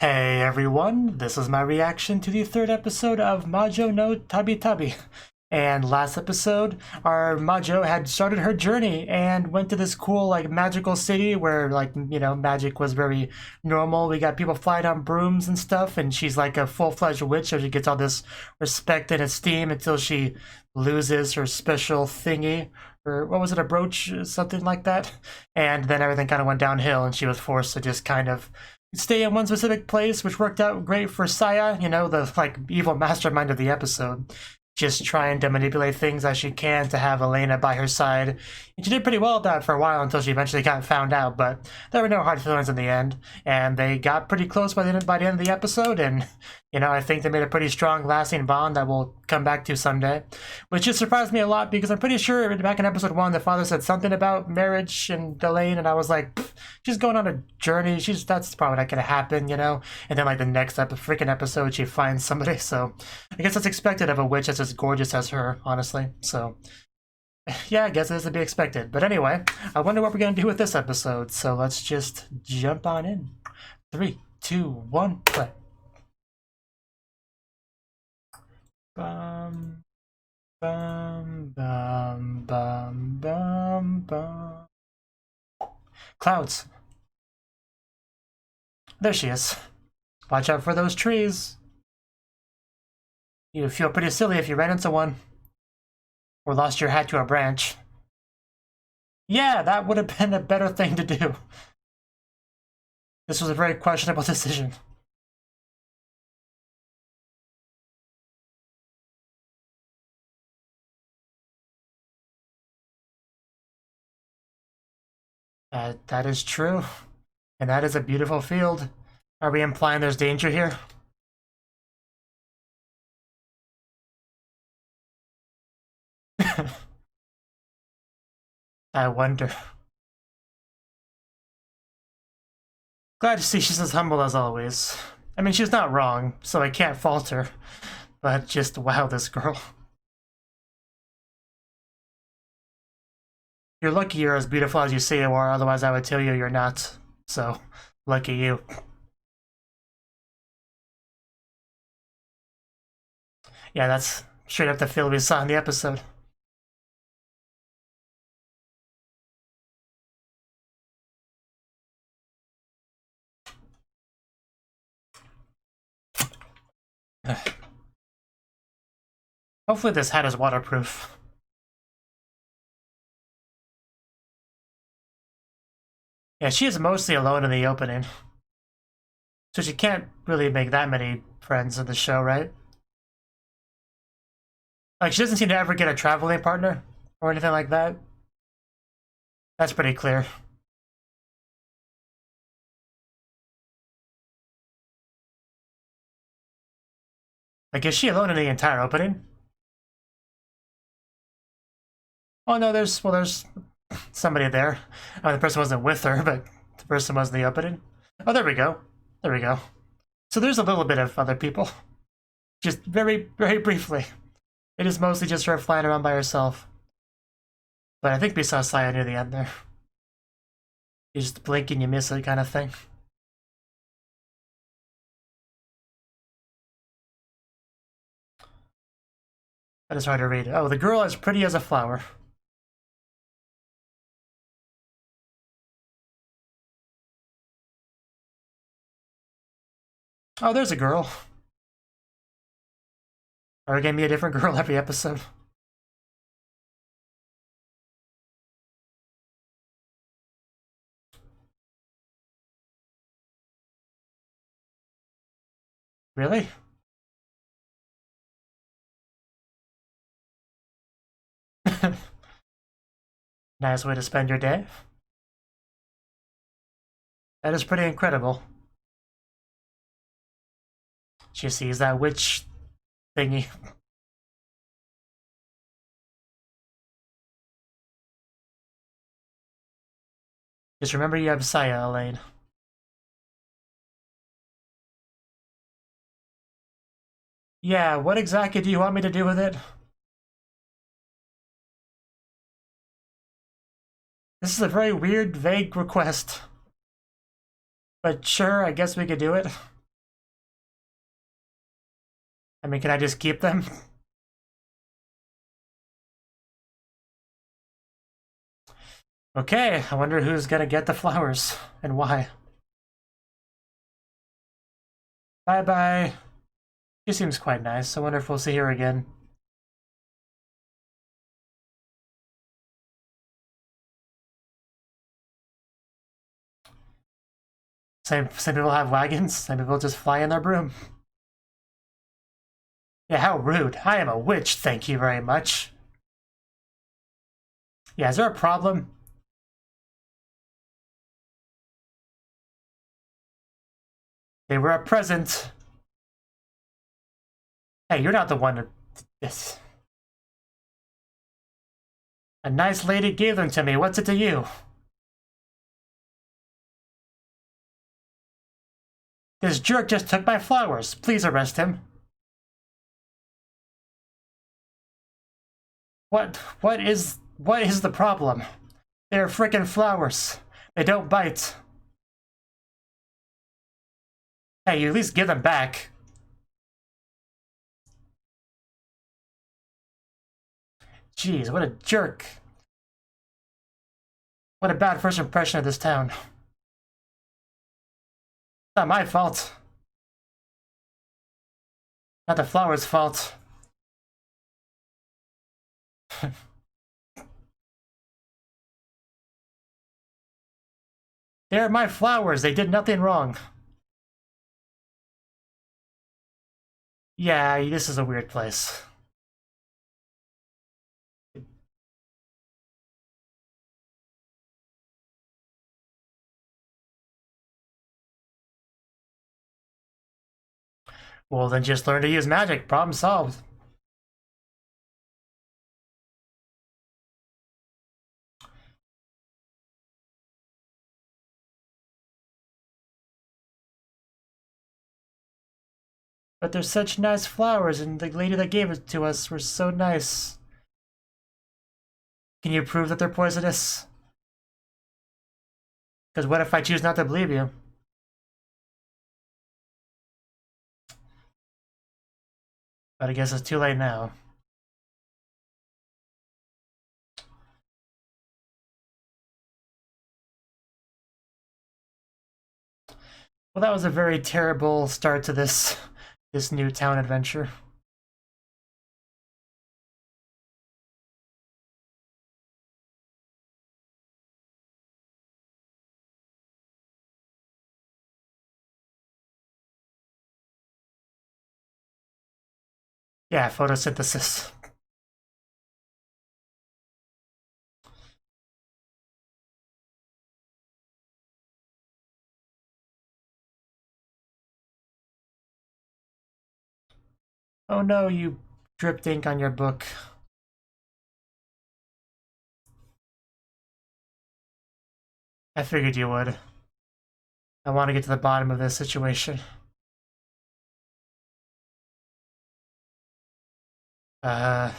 Hey everyone, this is my reaction to the third episode of Majo no Tabitabi. And last episode, our Majo had started her journey and went to this cool, magical city where, magic was very normal. We got people flying on brooms and stuff, and she's like a full-fledged witch, so she gets all this respect and esteem until she loses her special thingy. Or what was it, a brooch, something like that? And then everything kind of went downhill, and she was forced to just kind of stay in one specific place, which worked out great for Saya, the evil mastermind of the episode, just trying to manipulate things as she can to have Elena by her side. And she did pretty well at that for a while until she eventually got found out, but there were no hard feelings in the end, and they got pretty close by the end of the episode, and I think they made a pretty strong, lasting bond that we'll come back to someday, which just surprised me a lot because I'm pretty sure back in episode 1 the father said something about marriage and Elaine, and I was like, she's going on a journey, that's probably not gonna happen, and then the next freaking episode she finds somebody, so I guess that's expected of a witch that's as gorgeous as her, honestly, so yeah, I guess it is to be expected. But anyway, I wonder what we're gonna do with this episode, so let's just jump on in. 3, 2, 1, play. Bum, bum, bum, bum, bum, bum. Clouds. There she is. Watch out for those trees. You'd feel pretty silly if you ran into one. Or lost your hat to a branch. Yeah, that would have been a better thing to do. This was a very questionable decision. That is true. And that is a beautiful field. Are we implying there's danger here? I wonder. Glad to see she's as humble as always. I mean, she's not wrong, so I can't fault her. But just, wow, this girl. You're lucky you're as beautiful as you say you are, otherwise I would tell you you're not. So, lucky you. Yeah, that's straight up the feel we saw in the episode. Hopefully this hat is waterproof. Yeah, she is mostly alone in the opening. So she can't really make that many friends in the show, right? She doesn't seem to ever get a traveling partner or anything like that. That's pretty clear. Is she alone in the entire opening? Oh no, there's somebody there. I mean, the person wasn't with her, but the person was in the opening. Oh, there we go. There we go. So there's a little bit of other people. Just very, very briefly. It is mostly just her flying around by herself. But I think we saw Saya near the end there. You just blink and you miss it kind of thing. That is hard to read. Oh, the girl is pretty as a flower. Oh, there's a girl. Are we gonna be a different girl every episode? Really? Nice way to spend your day. That is pretty incredible. She sees that witch thingy. Just remember you have Saya, Elaine. Yeah, what exactly do you want me to do with it? This is a very weird, vague request. But sure, I guess we could do it. I mean, can I just keep them? Okay, I wonder who's gonna get the flowers and why. Bye-bye. She seems quite nice. I wonder if we'll see her again. Some people have wagons, some people just fly in their broom. Yeah, how rude. I am a witch, thank you very much. Yeah, is there a problem? They were a present. Hey, you're not the one to... Yes. A nice lady gave them to me. What's it to you? This jerk just took my flowers. Please arrest him. What is the problem? They're frickin' flowers. They don't bite. Hey, you at least give them back. Jeez, what a jerk. What a bad first impression of this town. Not my fault. Not the flowers' fault. They're my flowers. They did nothing wrong. Yeah, this is a weird place. Well, then just learn to use magic. Problem solved. But they're such nice flowers, and the lady that gave it to us were so nice. Can you prove that they're poisonous? Because what if I choose not to believe you? But I guess it's too late now. Well, that was a very terrible start to this new town adventure. Yeah, photosynthesis. Oh no, you dripped ink on your book. I figured you would. I want to get to the bottom of this situation. Uh...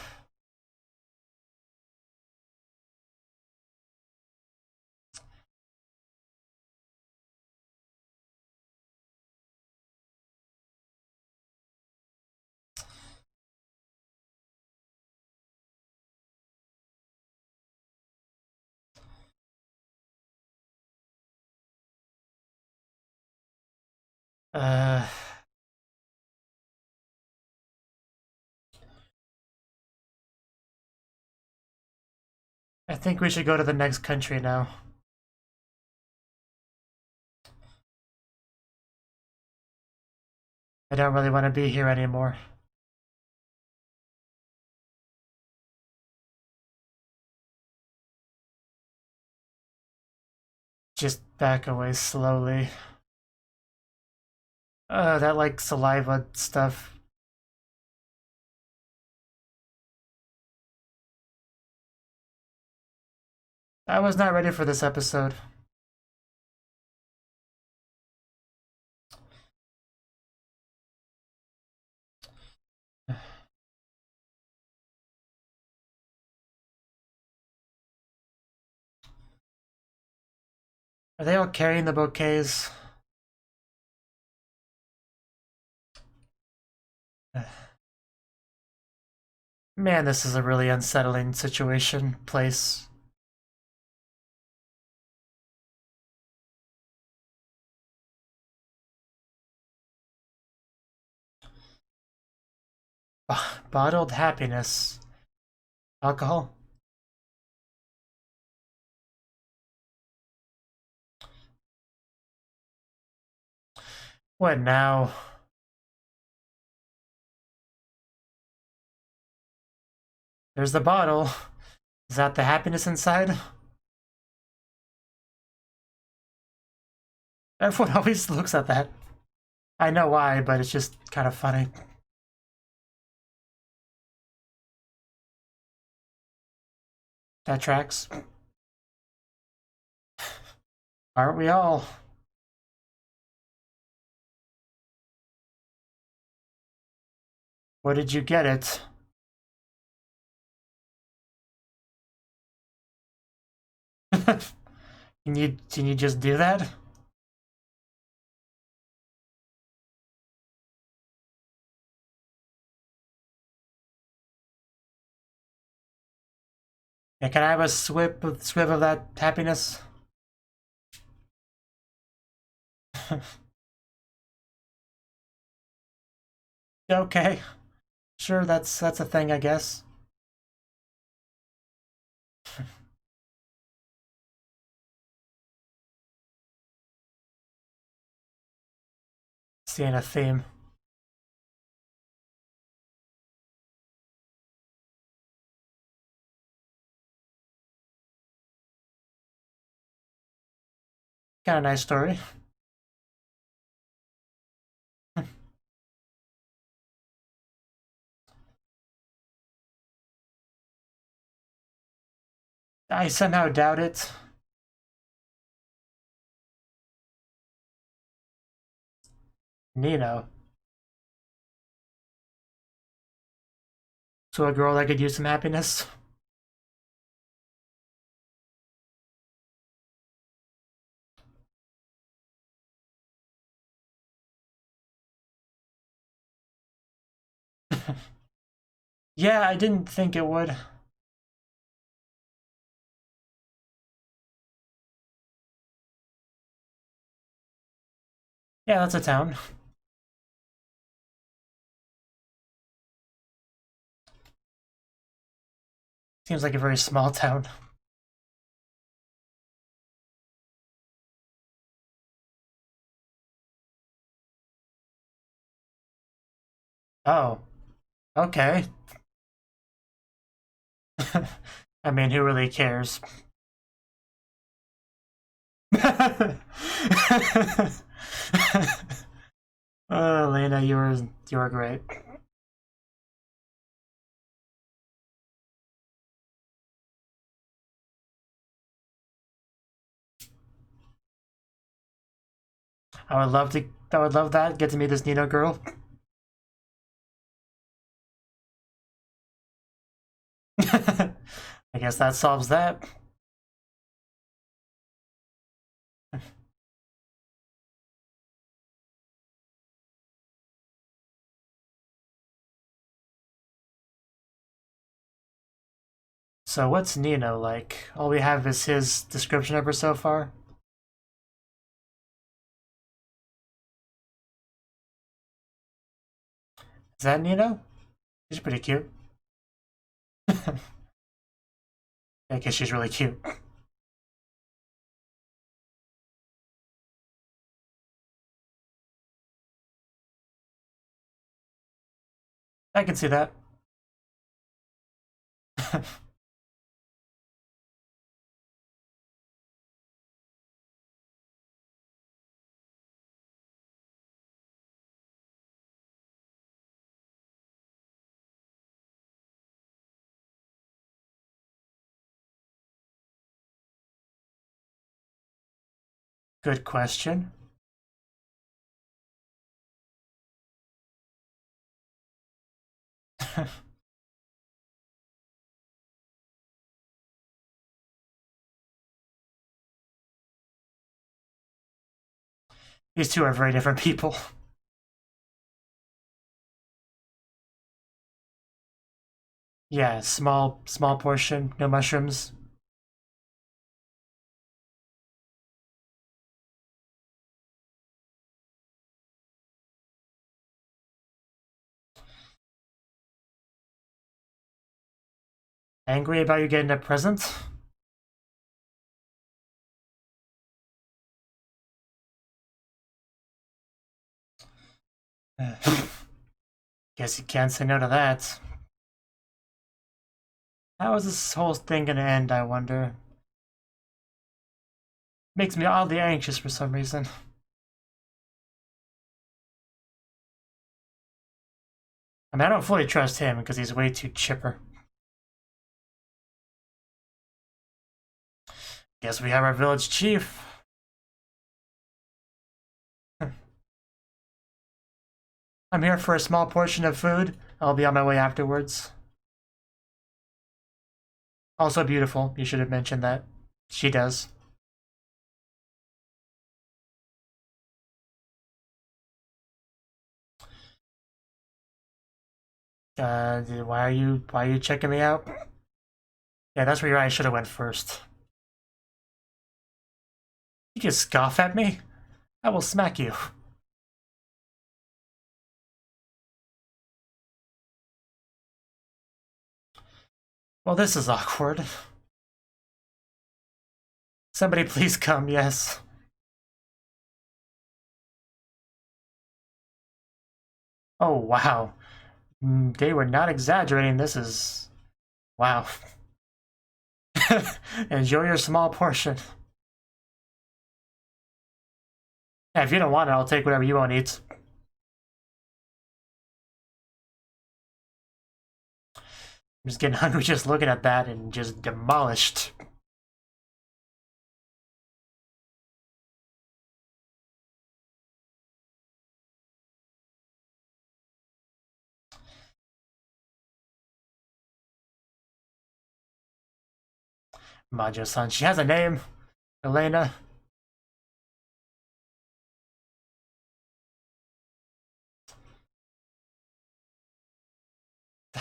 I think we should go to the next country now. I don't really want to be here anymore. Just back away slowly. That like saliva stuff. I was not ready for this episode. Are they all carrying the bouquets? Man, this is a really unsettling situation, place. Bottled happiness. Alcohol? What now? There's the bottle. Is that the happiness inside? Everyone always looks at that. I know why, but it's just kind of funny. That tracks. Aren't we all? Where did you get it? Can you just do that? Yeah, can I have a swip of that happiness? Okay. Sure, that's a thing, I guess. Seeing a theme. Kind of nice story. I somehow doubt it. Nino. So a girl that could use some happiness? Yeah, I didn't think it would. Yeah, that's a town. Seems like a very small town. Oh, okay. I mean, who really cares? Oh, Lena, you were great. I would love that. Get to meet this Nino girl. I guess that solves that. So what's Nino like? All we have is his description of her so far. Is that Nino? She's pretty cute. I guess she's really cute. I can see that. Good question. These two are very different people. Yeah, small portion, no mushrooms. Angry about you getting a present? Guess you can't say no to that. How is this whole thing gonna end, I wonder? Makes me oddly anxious for some reason. I mean, I don't fully trust him because he's way too chipper. Guess we have our village chief. I'm here for a small portion of food. I'll be on my way afterwards. Also beautiful. You should have mentioned that. She does. Why are you checking me out? Yeah, that's where I should have went first. You just scoff at me? I will smack you. Well, this is awkward. Somebody please come, yes. Oh, wow. They were not exaggerating. This is... wow. Enjoy your small portion. Yeah, if you don't want it, I'll take whatever you won't eat. I'm just getting hungry just looking at that and just demolished. Majo-san, she has a name. Elena.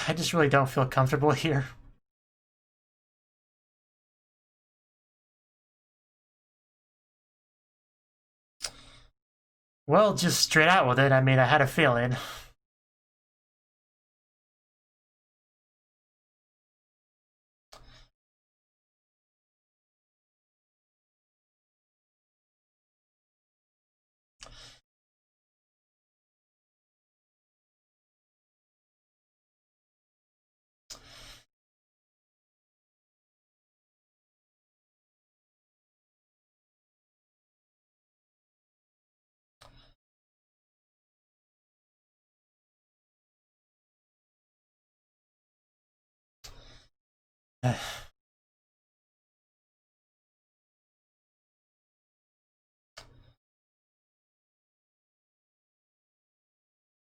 I just really don't feel comfortable here. Well, just straight out with it. I mean, I had a feeling.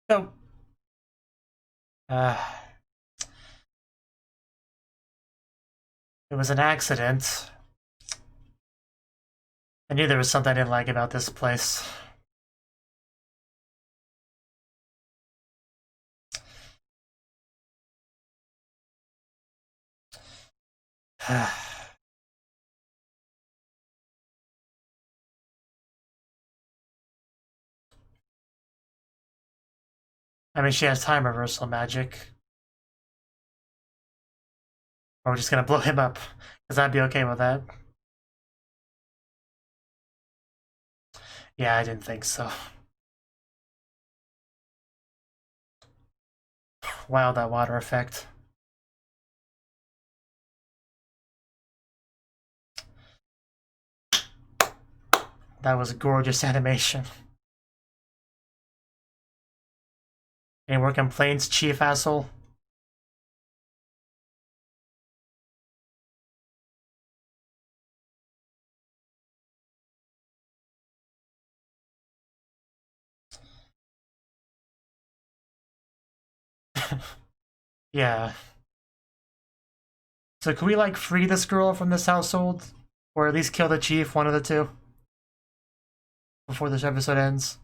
So, it was an accident. I knew there was something I didn't like about this place. I mean, she has time reversal magic. Or we're just gonna blow him up, because I'd be okay with that. Yeah, I didn't think so. Wow, that water effect. That was gorgeous animation. Any more complaints, Chief Asshole? Yeah. So can we, like, free this girl from this household? Or at least kill the chief, one of the two? Before this episode ends?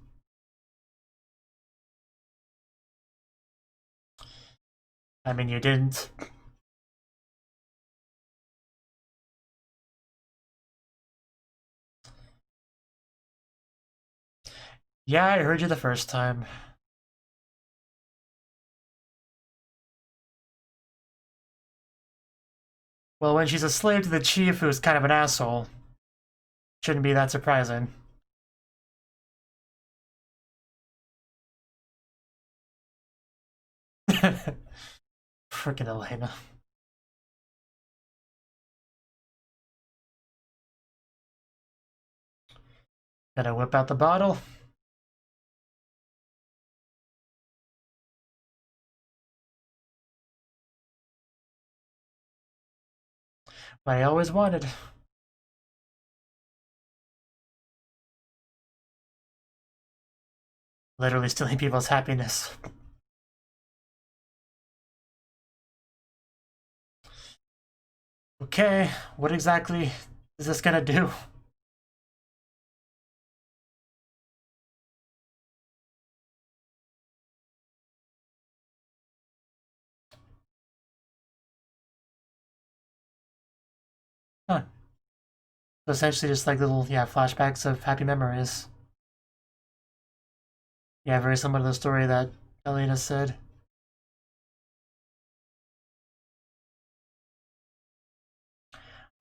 I mean, you didn't. Yeah, I heard you the first time. Well, when she's a slave to the chief who's kind of an asshole, shouldn't be that surprising. Frickin' Elena. Gotta whip out the bottle. What I always wanted. Literally stealing people's happiness. Okay, what exactly is this gonna do? Huh. So essentially just like little, yeah, flashbacks of happy memories. Yeah, very similar to the story that Elena said.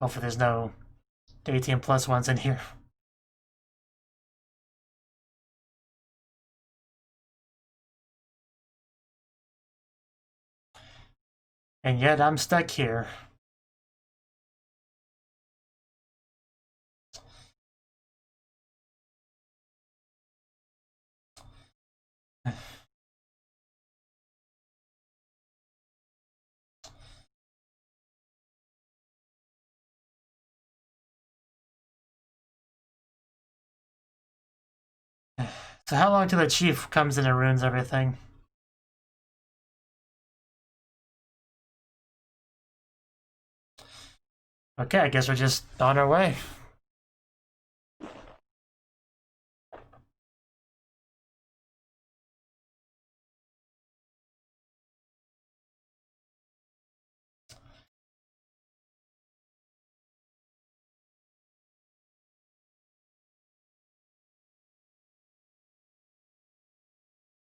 Hopefully there's no 18 plus ones in here. And yet I'm stuck here. So how long till the chief comes in and ruins everything? Okay, I guess we're just on our way.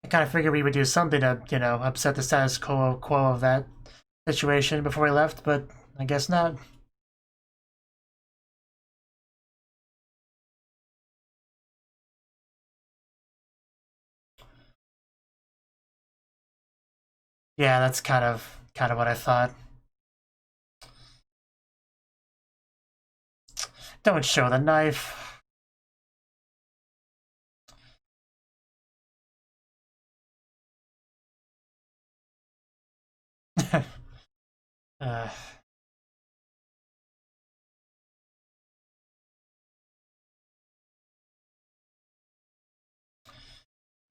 I kind of figured we would do something to, you know, upset the status quo of that situation before we left, but I guess not. Yeah, that's kind of what I thought. Don't show the knife. uh,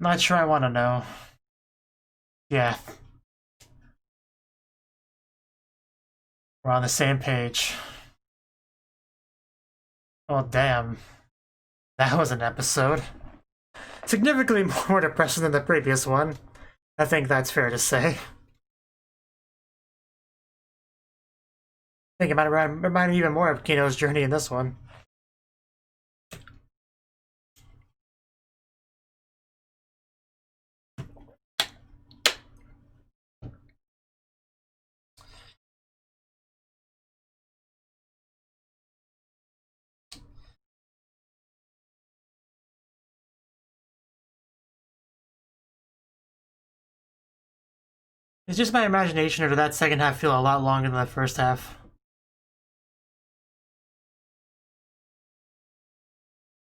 Not sure I want to know. Yeah. We're on the same page. Oh, damn. That was an episode. Significantly more depressing than the previous one. I think that's fair to say. I think it might remind me even more of Kino's journey in this one. It's just my imagination, or did that second half feel a lot longer than the first half?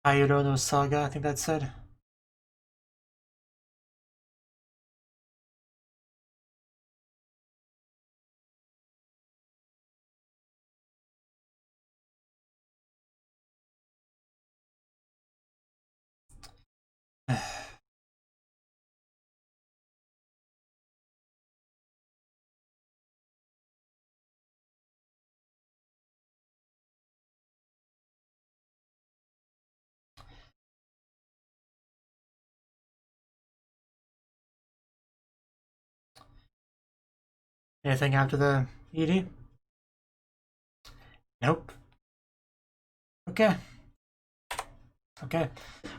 Ayuro no Saga, I think that said. Anything after the ED? Nope. Okay. Okay.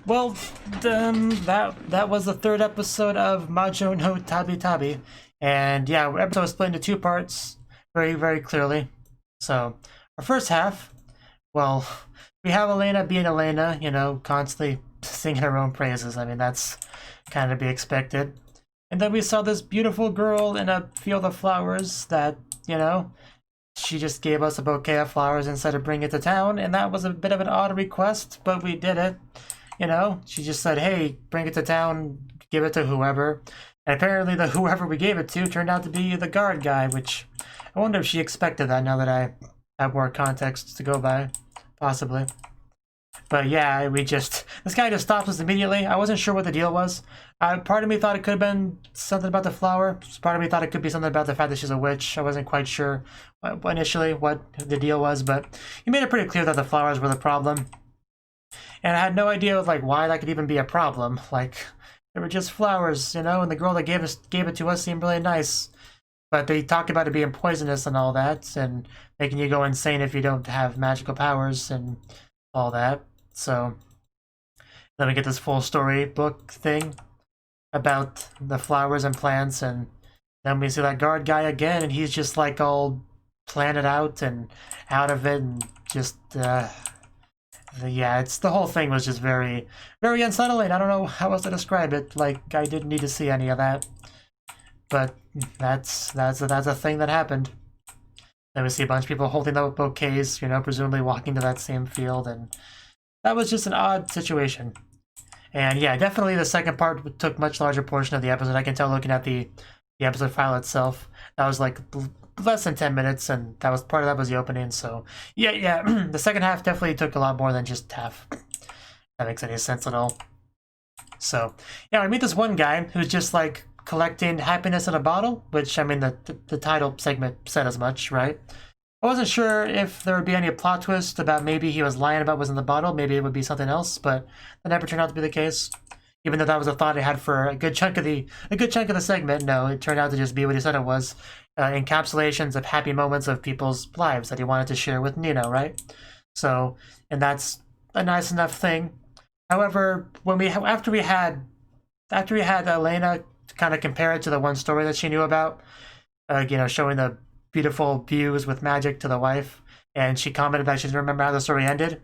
Well, that was the third episode of Majo no Tabitabi. And yeah, our episode was split into two parts very, very clearly. So, our first half, well, we have Elena being Elena, you know, constantly singing her own praises. I mean, that's kind of to be expected. And then we saw this beautiful girl in a field of flowers that, you know, she just gave us a bouquet of flowers instead of bringing it to town, and that was a bit of an odd request, but we did it. You know, she just said, hey, bring it to town, give it to whoever. And apparently the whoever we gave it to turned out to be the guard guy, which I wonder if she expected that now that I have more context to go by. Possibly. But yeah, this guy just stops us immediately. I wasn't sure what the deal was. Part of me thought it could have been something about the flower. Part of me thought it could be something about the fact that she's a witch. I wasn't quite sure initially what the deal was, but he made it pretty clear that the flowers were the problem. And I had no idea like why that could even be a problem. Like, they were just flowers, you know, and the girl that gave it to us seemed really nice. But they talked about it being poisonous and all that, and making you go insane if you don't have magical powers and all that. So then we get this full story book thing about the flowers and plants, and then we see that guard guy again, and he's just like all planted out and out of it, and just yeah, the whole thing was just very, very unsettling. I don't know how else to describe it. Like, I didn't need to see any of that, but that's a thing that happened. Then we see a bunch of people holding up bouquets, you know, presumably walking to that same field, and that was just an odd situation. And yeah, definitely the second part took much larger portion of the episode. I can tell looking at the episode file itself. That was like less than 10 minutes, and that was part of that was the opening. So yeah, the second half definitely took a lot more than just half. If that makes any sense at all. So yeah, we meet this one guy who's just like collecting happiness in a bottle, which I mean the title segment said as much, right? I wasn't sure if there would be any plot twist about maybe he was lying about what was in the bottle, maybe it would be something else, but that never turned out to be the case. Even though that was a thought I had for a good chunk of the segment, no, it turned out to just be what he said it was, encapsulations of happy moments of people's lives that he wanted to share with Nino, right? So, and that's a nice enough thing. However, after we had Elena kind of compare it to the one story that she knew about, you know, showing the beautiful views with magic to the wife, and she commented that she didn't remember how the story ended.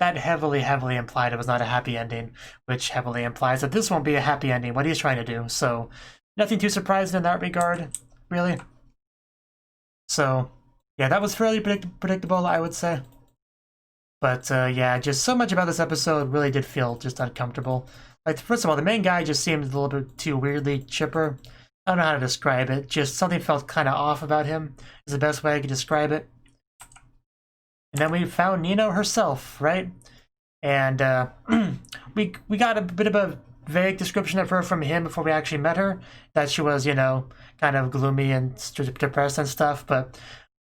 That heavily implied it was not a happy ending, which heavily implies that this won't be a happy ending, what he's trying to do. So, nothing too surprising in that regard, really. So, yeah, that was fairly predictable, I would say. But, yeah, just so much about this episode really did feel just uncomfortable. Like, first of all, the main guy just seemed a little bit too weirdly chipper. I don't know how to describe it. Just something felt kind of off about him is the best way I could describe it. And then we found Nino herself, right? And we got a bit of a vague description of her from him before we actually met her. That she was, you know, kind of gloomy and depressed and stuff. But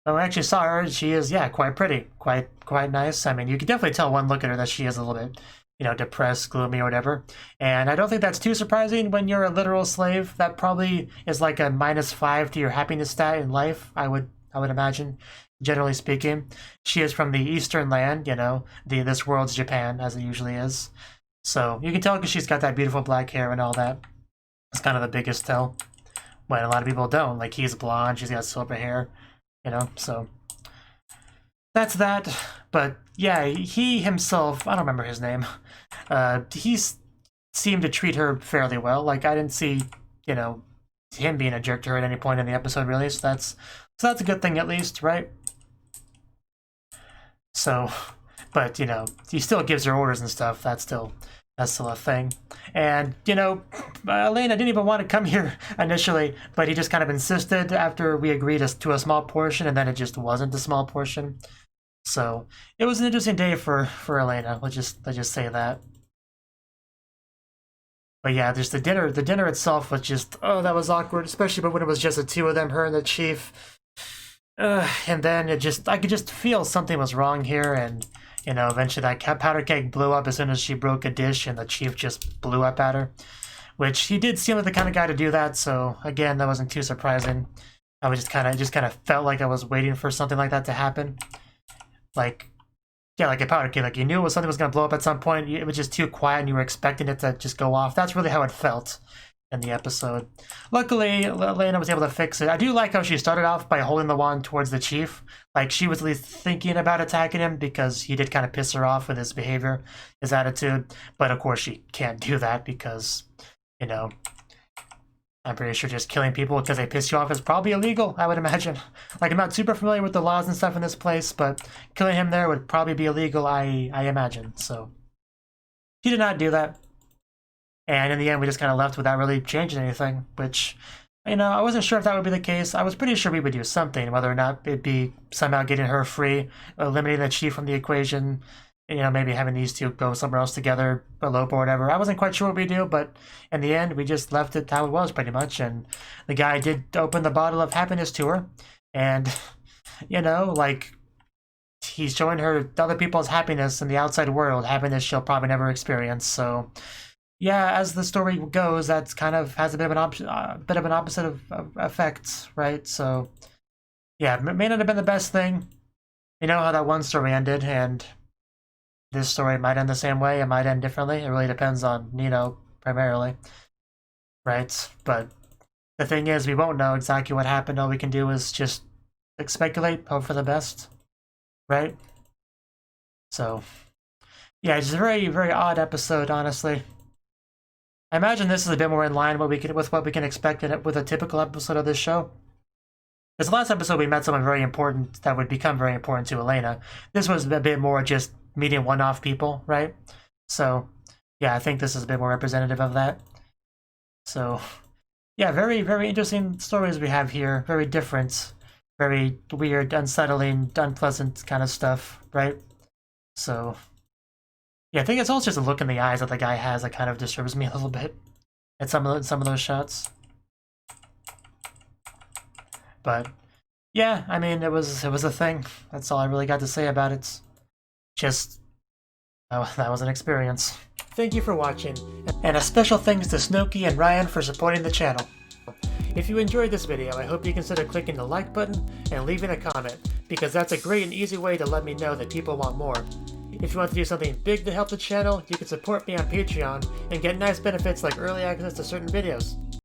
when we actually saw her, she is, yeah, quite pretty. Quite nice. I mean, you can definitely tell one look at her that she is a little bit, you know, depressed, gloomy, or whatever. And I don't think that's too surprising when you're a literal slave. That probably is like a -5 to your happiness stat in life, I would imagine, generally speaking. She is from the Eastern land, you know, this world's Japan, as it usually is. So you can tell because she's got that beautiful black hair and all that. It's kind of the biggest tell. When a lot of people don't. Like, he's blonde, she's got silver hair, you know, so that's that. But yeah, he himself, I don't remember his name, he seemed to treat her fairly well. Like, I didn't see, you know, him being a jerk to her at any point in the episode, really. So that's a good thing, at least, right? So, but, you know, he still gives her orders and stuff. That's still a thing. And, you know, Elena didn't even want to come here initially, but he just kind of insisted after we agreed to a small portion, and then it just wasn't a small portion. So it was an interesting day for Elena. Let's just say that. But yeah, just the dinner itself was just, oh, that was awkward, especially when it was just the two of them, her and the chief. And then I could just feel something was wrong here, and, you know, eventually that powder keg blew up as soon as she broke a dish, and the chief just blew up at her. Which he did seem like the kind of guy to do that, so again, that wasn't too surprising. I was just kind of felt like I was waiting for something like that to happen. Like, yeah, like a powder keg. Like you knew something was gonna blow up at some point. It was just too quiet, and you were expecting it to just go off. That's really how it felt in the episode. Luckily, Elena was able to fix it. I do like how she started off by holding the wand towards the chief. Like she was at least thinking about attacking him because he did kind of piss her off with his behavior, his attitude. But of course, she can't do that because, you know, I'm pretty sure just killing people because they piss you off is probably illegal, I would imagine. Like, I'm not super familiar with the laws and stuff in this place, but killing him there would probably be illegal, I imagine. So, she did not do that. And in the end, we just kind of left without really changing anything, which, you know, I wasn't sure if that would be the case. I was pretty sure we would do something, whether or not it'd be somehow getting her free, eliminating the chief from the equation, you know, maybe having these two go somewhere else together, elope or whatever. I wasn't quite sure what we do, but in the end, we just left it how it was pretty much. And the guy did open the bottle of happiness to her. And, you know, like, he's showing her other people's happiness in the outside world, happiness she'll probably never experience. So, yeah, as the story goes, that's kind of has a bit of an opposite of effect, right? So, yeah, it may not have been the best thing. You know how that one story ended, and this story might end the same way, it might end differently. It really depends on Nino, primarily. Right? But the thing is, we won't know exactly what happened. All we can do is just speculate, hope for the best. Right? So, yeah, it's a very, very odd episode, honestly. I imagine this is a bit more in line with what we can expect with a typical episode of this show. Because the last episode we met someone very important that would become very important to Elena. This was a bit more just meeting one-off people, right? So, yeah, I think this is a bit more representative of that. So, yeah, very, very interesting stories we have here. Very different, very weird, unsettling, unpleasant kind of stuff, right? So, yeah, I think it's also just a look in the eyes that the guy has that kind of disturbs me a little bit at some of those shots. But, yeah, I mean, it was a thing. That's all I really got to say about it. Just, that was an experience. Thank you for watching, and a special thanks to Cnouki and Ryan for supporting the channel. If you enjoyed this video, I hope you consider clicking the like button and leaving a comment, because that's a great and easy way to let me know that people want more. If you want to do something big to help the channel, you can support me on Patreon and get nice benefits like early access to certain videos.